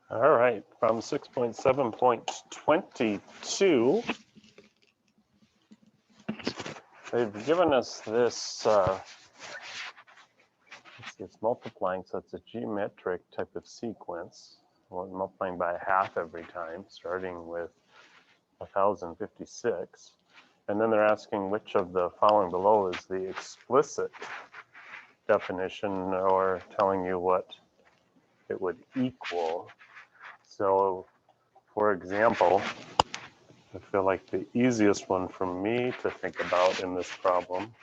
All right, from 6.7.22, they've given us this, it's multiplying, so it's a geometric type of sequence. We're multiplying by half every time, starting with 1056. And then they're asking which of the following below is the explicit definition, or telling you what it would equal. So, for example, I feel like the easiest one for me to think about in this problem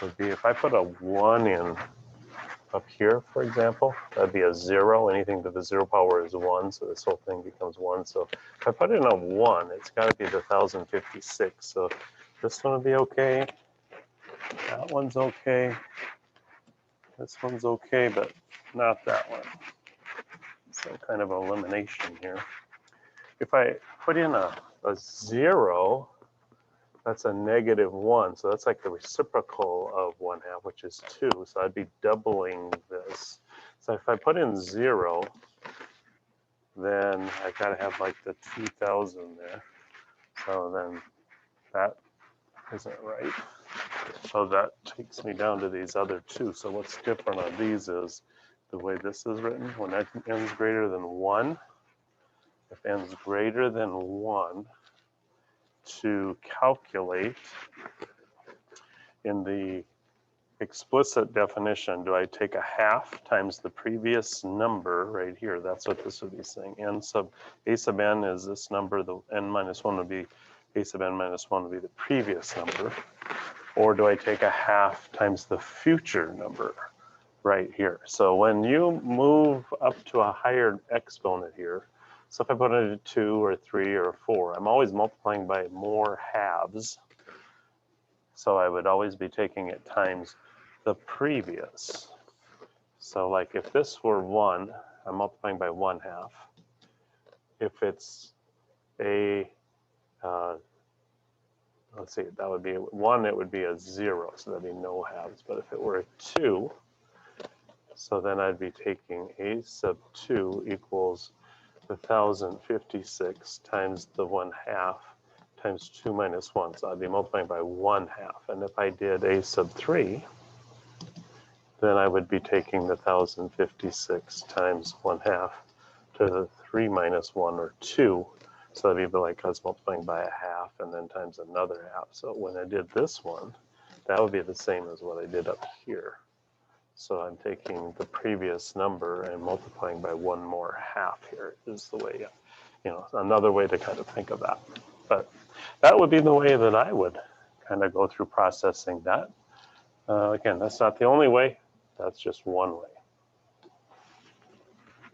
would be if I put a 1 in up here, for example, that'd be a 0. Anything to the 0 power is 1, so this whole thing becomes 1. So if I put in a 1, it's got to be the 1056. So this one would be okay. That one's okay. This one's okay, but not that one. Some kind of elimination here. If I put in a 0, that's a -1. So that's like the reciprocal of 1/2, which is 2. So I'd be doubling this. So if I put in 0, then I gotta have like the 2000 there. So then that isn't right. So that takes me down to these other two. So what's different on these is the way this is written. When n is greater than 1, if n is greater than 1, to calculate in the explicit definition, do I take a half times the previous number right here? That's what this would be saying. A sub n is this number, the n minus 1 would be, a sub n minus 1 would be the previous number. Or do I take a half times the future number right here? So when you move up to a higher exponent here, so if I put it at 2 or 3 or 4, I'm always multiplying by more halves. So I would always be taking it times the previous. So like if this were 1, I'm multiplying by 1/2. If it's a, let's see, that would be 1, it would be a 0, so that'd be no halves. But if it were a 2, so then I'd be taking a sub 2 equals the 1056 times the 1/2 times 2 minus 1. So I'd be multiplying by 1/2. And if I did a sub 3, then I would be taking the 1056 times 1/2 to the 3 minus 1, or 2. So that'd be like I was multiplying by a half and then times another half. So when I did this one, that would be the same as what I did up here. So I'm taking the previous number and multiplying by 1 more half here is the way, another way to kind of think of that. But that would be the way that I would kind of go through processing that. Again, that's not the only way. That's just one way.